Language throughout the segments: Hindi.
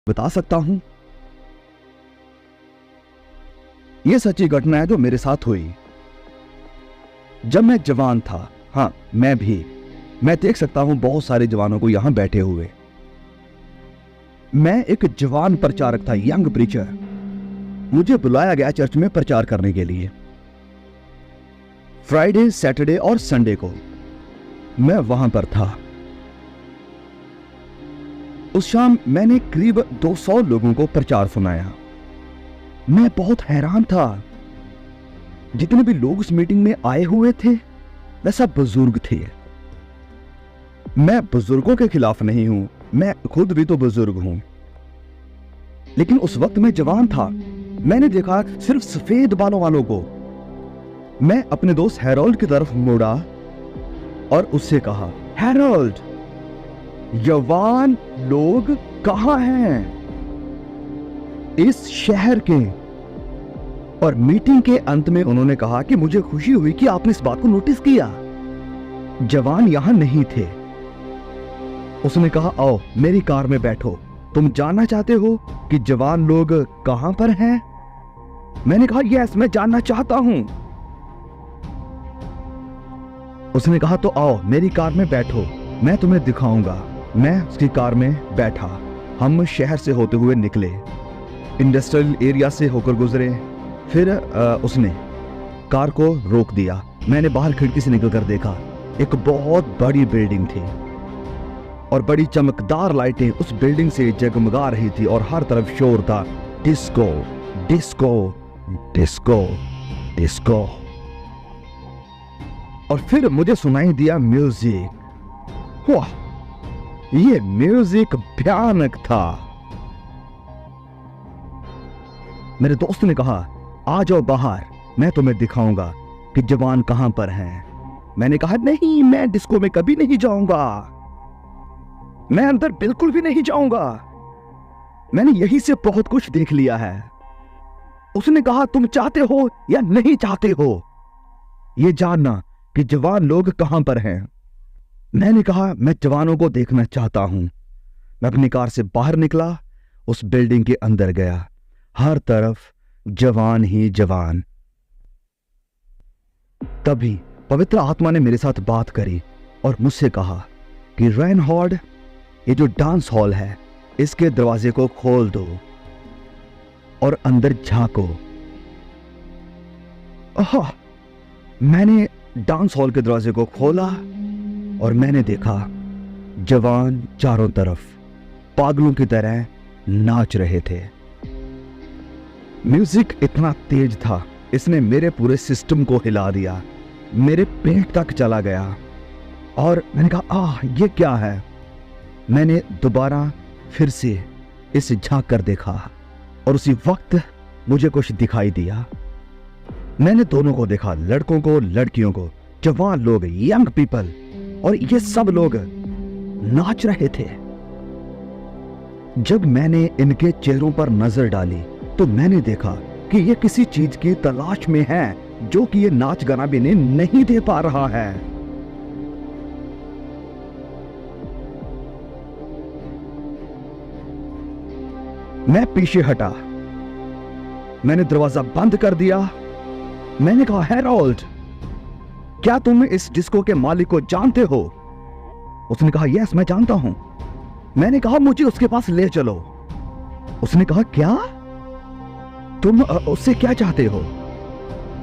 बता सकता हूं। यह सच्ची घटना है जो मेरे साथ हुई जब मैं जवान था। हाँ, मैं देख सकता हूं बहुत सारे जवानों को यहां बैठे हुए। मैं एक जवान प्रचारक था, यंग प्रीचर। मुझे बुलाया गया चर्च में प्रचार करने के लिए। फ्राइडे, सैटरडे और संडे को मैं वहां पर था। उस शाम मैंने करीब 200 लोगों को प्रचार सुनाया। मैं बहुत हैरान था। जितने भी लोग उस मीटिंग में आए हुए थे वे सब बुजुर्ग थे। मैं बुजुर्गों के खिलाफ नहीं हूं, मैं खुद भी तो बुजुर्ग हूं, लेकिन उस वक्त मैं जवान था। मैंने देखा सिर्फ सफेद बालों वालों को। मैं अपने दोस्त हैरोल्ड की तरफ मुड़ा और उससे कहा, हैरोल्ड, जवान लोग कहां हैं इस शहर के? और मीटिंग के अंत में उन्होंने कहा कि मुझे खुशी हुई कि आपने इस बात को नोटिस किया। जवान यहां नहीं थे। उसने कहा, आओ मेरी कार में बैठो, तुम जानना चाहते हो कि जवान लोग कहां पर हैं? मैंने कहा, यस, मैं जानना चाहता हूं। उसने कहा, तो आओ मेरी कार में बैठो, मैं तुम्हें दिखाऊंगा। मैं उसकी कार में बैठा। हम शहर से होते हुए निकले, इंडस्ट्रियल एरिया से होकर गुजरे। फिर उसने कार को रोक दिया। मैंने बाहर खिड़की से निकलकर देखा, एक बहुत बड़ी बिल्डिंग थी और बड़ी चमकदार लाइटें उस बिल्डिंग से जगमगा रही थी और हर तरफ शोर था, डिस्को डिस्को डिस्को डिस्को। और फिर मुझे सुनाई दिया म्यूजिक। वाह, ये म्यूजिक भयानक था। मेरे दोस्त ने कहा, आ जाओ बाहर, मैं तुम्हें दिखाऊंगा कि जवान कहां पर हैं। मैंने कहा, नहीं, मैं डिस्को में कभी नहीं जाऊंगा, मैं अंदर बिल्कुल भी नहीं जाऊंगा, मैंने यहीं से बहुत कुछ देख लिया है। उसने कहा, तुम चाहते हो या नहीं चाहते हो ये जानना कि जवान लोग कहां पर हैं? मैंने कहा, मैं जवानों को देखना चाहता हूं। मैं अपनी कार से बाहर निकला, उस बिल्डिंग के अंदर गया। हर तरफ जवान ही जवान। तभी पवित्र आत्मा ने मेरे साथ बात करी और मुझसे कहा कि रेनहॉर्ड, ये जो डांस हॉल है इसके दरवाजे को खोल दो और अंदर झांको। मैंने डांस हॉल के दरवाजे को खोला और मैंने देखा जवान चारों तरफ पागलों की तरह नाच रहे थे। म्यूजिक इतना तेज था, इसने मेरे पूरे सिस्टम को हिला दिया, मेरे पेट तक चला गया। और मैंने कहा, ये क्या है? मैंने दोबारा फिर से इसे झांक कर देखा और उसी वक्त मुझे कुछ दिखाई दिया। मैंने दोनों को देखा, लड़कों को, लड़कियों को, जवान लोग, यंग पीपल, और ये सब लोग नाच रहे थे। जब मैंने इनके चेहरों पर नजर डाली तो मैंने देखा कि ये किसी चीज की तलाश में है जो कि ये नाच गाना भी नहीं दे पा रहा है। मैं पीछे हटा, मैंने दरवाजा बंद कर दिया। मैंने कहा, हैरोल्ड, क्या तुम इस डिस्को के मालिक को जानते हो? उसने कहा, यस, मैं जानता हूं। मैंने कहा, मुझे उसके पास ले चलो। उसने कहा, क्या? तुम उससे क्या चाहते हो?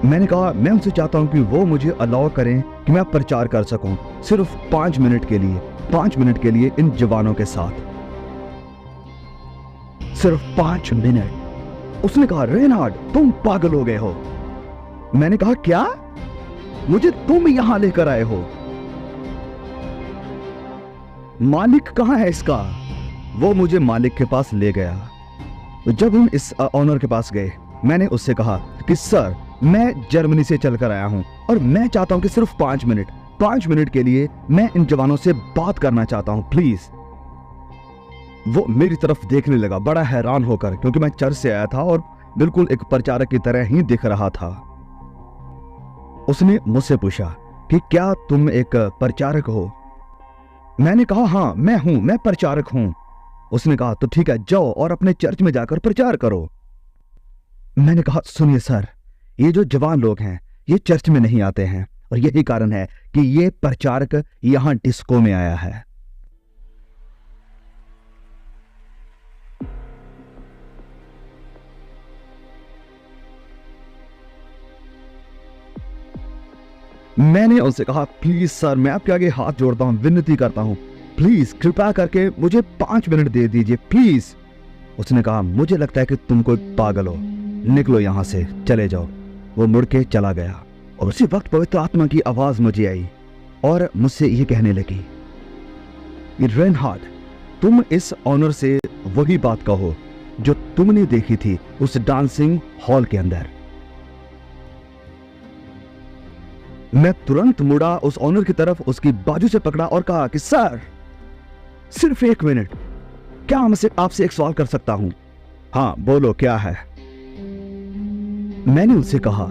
मैंने कहा, मैं उनसे चाहता हूं कि वो मुझे अलाउ करें कि मैं प्रचार कर सकूं, सिर्फ 5 मिनट के लिए, 5 मिनट के लिए इन जवानों के साथ, सिर्फ 5 मिनट। उसने कहा, रेनहार्ड, तुम पागल हो गए हो। मैंने कहा, क्या? मुझे तुम यहां लेकर आए हो? मालिक कहां है इसका? वो मुझे मालिक के पास ले गया। जब हम इस ऑनर के पास गए, मैंने उससे कहा कि सर, मैं जर्मनी से चलकर आया हूं और मैं चाहता हूं कि सिर्फ 5 मिनट के लिए मैं इन जवानों से बात करना चाहता हूं, प्लीज। वो मेरी तरफ देखने लगा बड़ा हैरान होकर, क्योंकि मैं चर्च से आया था और बिल्कुल एक प्रचारक की तरह ही दिख रहा था। उसने मुझसे पूछा कि क्या तुम एक प्रचारक हो? मैंने कहा, हाँ मैं हूं, मैं प्रचारक हूं। उसने कहा तो ठीक है, जाओ और अपने चर्च में जाकर प्रचार करो। मैंने कहा सुनिए सर, ये जो जवान लोग हैं ये चर्च में नहीं आते हैं, और यही कारण है कि ये प्रचारक यहां डिस्को में आया है। मैंने उनसे कहा प्लीज सर, मैं आपके आगे हाथ जोड़ता हूं, विनती करता हूं, प्लीज कृपया करके मुझे 5 मिनट दे दीजिए प्लीज। उसने कहा मुझे लगता है कि तुम कोई पागल हो, निकलो यहां से, चले जाओ। वो मुड़ के चला गया और उसी वक्त पवित्र आत्मा की आवाज मुझे आई और मुझसे ये कहने लगी, रेनहार्ड, तुम इस ऑनर से वही बात कहो जो तुमने देखी थी उस डांसिंग हॉल के अंदर। मैं तुरंत मुड़ा उस ऑनर की तरफ, उसकी बाजू से पकड़ा और कहा कि सर सिर्फ 1 मिनट, क्या मैं आपसे एक सवाल कर सकता हूं? हाँ बोलो, क्या है? मैंने उनसे कहा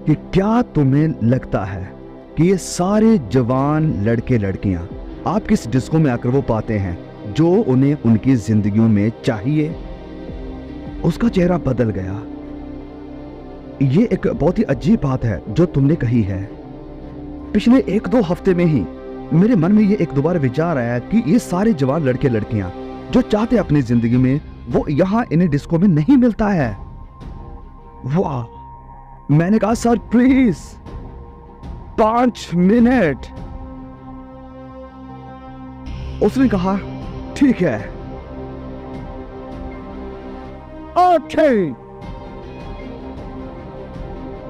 कि क्या तुम्हें लगता है कि ये सारे जवान लड़के लड़कियां आप किस डिस्को में आकर वो पाते हैं जो उन्हें उनकी जिंदगियों में चाहिए? उसका चेहरा बदल गया। ये एक बहुत ही अजीब बात है जो तुमने कही है। पिछले 1-2 हफ्ते में ही मेरे मन में ये एक दोबारा विचार आया कि ये सारे जवान लड़के लड़कियां जो चाहते हैं अपनी जिंदगी में, वो यहां इन्हें डिस्को में नहीं मिलता है। वाह! मैंने कहा सर प्लीज 5 मिनट। उसने कहा ठीक है, ओके,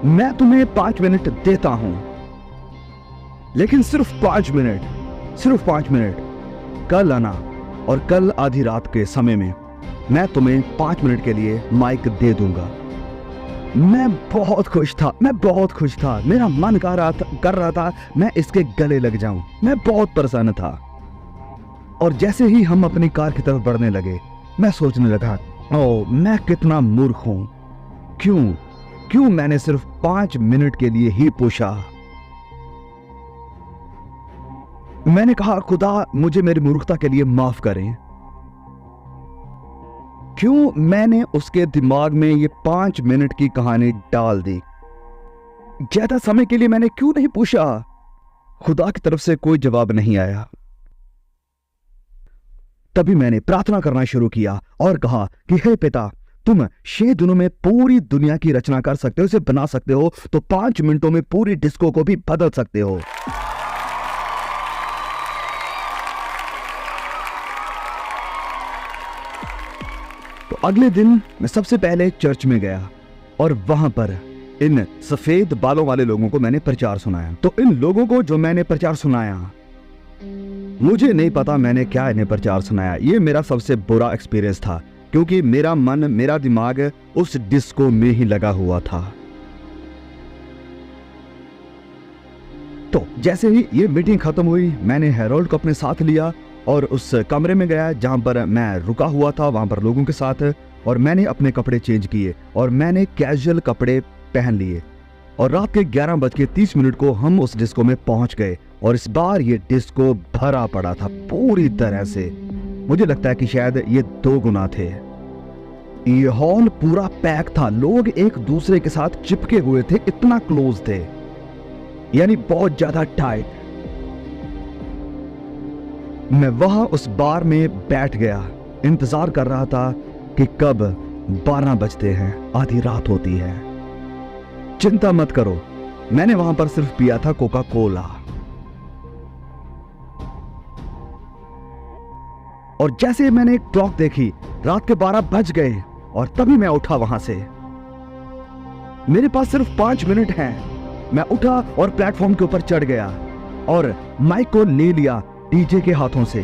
मैं तुम्हें 5 मिनट देता हूं, लेकिन सिर्फ 5 मिनट, सिर्फ 5 मिनट। कल आना और कल आधी रात के समय में मैं तुम्हें 5 मिनट के लिए माइक दे दूंगा। मैं बहुत खुश था, मैं बहुत खुश था। मेरा मन कर रहा था मैं इसके गले लग जाऊं। मैं बहुत प्रसन्न था। और जैसे ही हम अपनी कार की तरफ बढ़ने लगे, मैं सोचने लगा, ओह मैं कितना मूर्ख हूं, क्यों मैंने सिर्फ 5 मिनट के लिए ही पूछा। मैंने कहा खुदा मुझे मेरी मूर्खता के लिए माफ करें। क्यों मैंने उसके दिमाग में ये 5 मिनट की कहानी डाल दी? ज्यादा समय के लिए मैंने क्यों नहीं पूछा? खुदा की तरफ से कोई जवाब नहीं आया। तभी मैंने प्रार्थना करना शुरू किया और कहा कि हे पिता, तुम 6 दिनों में पूरी दुनिया की रचना कर सकते हो, इसे बना सकते हो, तो 5 मिनटों में पूरी डिस्को को भी बदल सकते हो। तो अगले दिन मैं सबसे पहले चर्च में गया और वहां पर इन सफेद बालों वाले लोगों को मैंने प्रचार सुनाया। तो इन लोगों को जो मैंने प्रचार सुनाया, मुझे नहीं पता मैंने क्या इन्हें प्रचार सुनाया। ये मेरा सबसे बुरा एक्सपीरियंस था, क्योंकि मेरा मन, मेरा दिमाग उस डिस्को में ही लगा हुआ था। तो जैसे ही ये मीटिंग खत्म हुई, मैंने हैरोल्ड को अपने साथ लिया और उस कमरे में गया जहां पर मैं रुका हुआ था, वहां पर लोगों के साथ, और मैंने अपने कपड़े चेंज किए और मैंने कैजुअल कपड़े पहन लिए। और रात के 11:30 को हम उस डिस्को में पहुंच गए और इस बार ये डिस्को भरा पड़ा था पूरी तरह से। मुझे लगता है कि शायद ये 2 गुना थे। ये हॉल पूरा पैक था, लोग एक दूसरे के साथ चिपके हुए थे, इतना क्लोज थे, यानी बहुत ज्यादा टाइट। मैं वहां उस बार में बैठ गया, इंतजार कर रहा था कि कब 12 बजते हैं, आधी रात होती है। चिंता मत करो, मैंने वहां पर सिर्फ पिया था कोका कोला। और जैसे मैंने क्लॉक देखी, रात के 12 बज गए और तभी मैं उठा वहां से। मेरे पास सिर्फ 5 मिनट हैं। मैं उठा और प्लेटफॉर्म के ऊपर चढ़ गया और माइक को ले लिया डीजे के हाथों से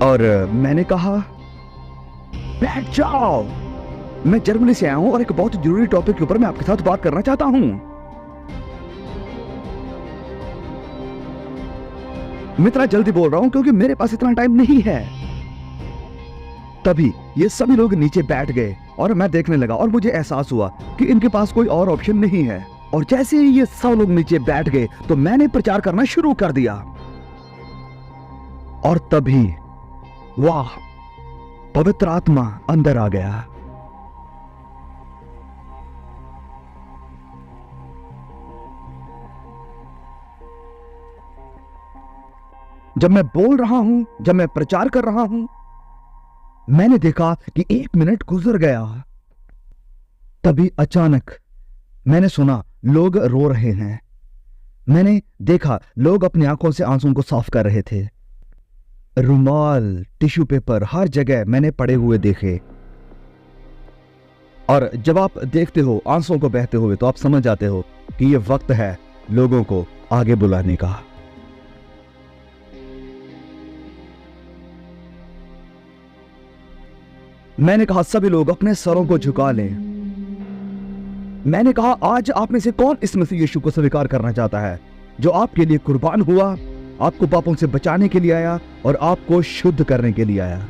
और मैंने कहा बैठ जाओ, मैं जर्मनी से आया हूं और एक बहुत जरूरी टॉपिक के ऊपर मैं आपके साथ बात करना चाहता हूं। मैं इतना जल्दी बोल रहा हूं क्योंकि मेरे पास इतना टाइम नहीं है। तभी ये सभी लोग नीचे बैठ गए और मैं देखने लगा और मुझे एहसास हुआ कि इनके पास कोई और ऑप्शन नहीं है। और जैसे ही ये सब लोग नीचे बैठ गए तो मैंने प्रचार करना शुरू कर दिया। और तभी वाह, पवित्र आत्मा अंदर आ गया। जब मैं बोल रहा हूं, जब मैं प्रचार कर रहा हूं, मैंने देखा कि 1 मिनट गुजर गया। तभी अचानक मैंने सुना लोग रो रहे हैं। मैंने देखा लोग अपनी आंखों से आंसुओं को साफ कर रहे थे। रुमाल, टिश्यू पेपर हर जगह मैंने पड़े हुए देखे। और जब आप देखते हो आंसुओं को बहते हुए तो आप समझ जाते हो कि यह वक्त है लोगों को आगे बुलाने का। मैंने कहा सभी लोग अपने सरों को झुका लें। मैंने कहा आज आप में से कौन इस मसीह यीशु को स्वीकार करना चाहता है, जो आपके लिए कुर्बान हुआ, आपको पापों से बचाने के लिए आया और आपको शुद्ध करने के लिए आया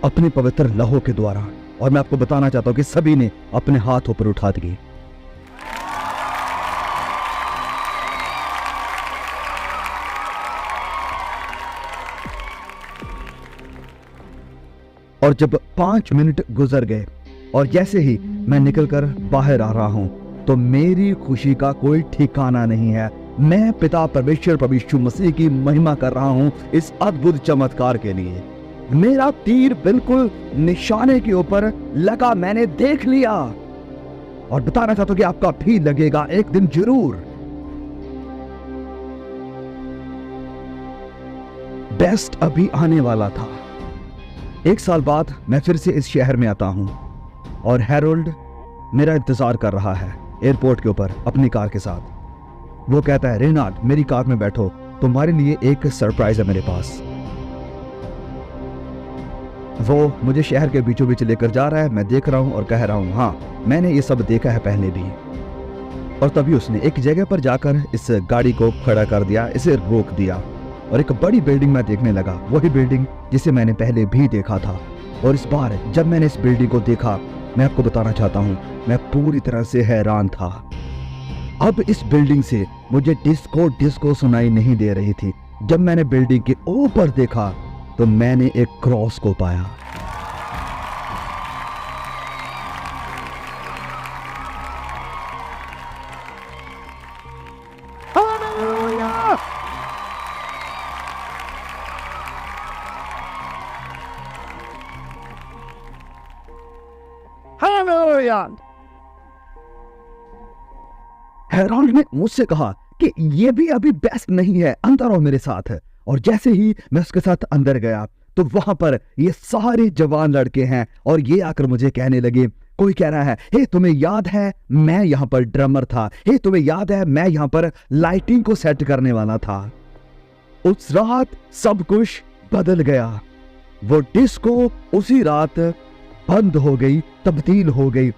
अपने पवित्र लहू के द्वारा। और मैं आपको बताना चाहता हूं कि सभी ने अपने हाथ ऊपर उठा दिए। और जब 5 मिनट गुजर गए और जैसे ही मैं निकलकर बाहर आ रहा हूं तो मेरी खुशी का कोई ठिकाना नहीं है। मैं पिता परमेश्वर प्रभु यीशु मसीह की महिमा कर रहा हूं इस अद्भुत चमत्कार के लिए। मेरा तीर बिल्कुल निशाने के ऊपर लगा, मैंने देख लिया। और बताना चाहता हूं कि आपका भी लगेगा एक दिन जरूर। बेस्ट अभी आने वाला था। 1 साल बाद मैं फिर से इस शहर में आता हूं और हैरोल्ड मेरा इंतजार कर रहा है एयरपोर्ट के ऊपर अपनी कार के साथ। वो कहता है रेनाल्ड मेरी कार में बैठो, तुम्हारे लिए एक सरप्राइज है मेरे पास। वो मुझे शहर के बीचों बीच लेकर जा रहा है। मैं देख रहा हूं और कह रहा हूं हाँ मैंने ये सब देखा है पहले भी। और तभी उसने एक जगह पर जाकर इस गाड़ी को खड़ा कर दिया, इसे रोक दिया और एक बड़ी बिल्डिंग में देखने लगा, वही बिल्डिंग जिसे मैंने पहले भी देखा था। और इस बार जब मैंने इस बिल्डिंग को देखा, मैं आपको बताना चाहता हूं, मैं पूरी तरह से हैरान था। अब इस बिल्डिंग से मुझे डिस्को डिस्को सुनाई नहीं दे रही थी। जब मैंने बिल्डिंग के ऊपर देखा तो मैंने एक क्रॉस को पाया। हैरोल्ड ने मुझसे कहा कि ये भी अभी बेस्ट नहीं है, अंदर आओ मेरे साथ। और जैसे ही मैं उसके साथ अंदर गया तो वहां पर ये सारे जवान लड़के हैं और ये आकर मुझे कहने लगे, कोई कह रहा है हे तुम्हें याद है मैं यहाँ पर ड्रमर था, हे तुम्हें याद है मैं यहाँ पर लाइटिंग को सेट करने वाला था। उस रात सब कुछ बदल गया। वो डिस्को उसी रात बंद हो गई, तब्दील हो गई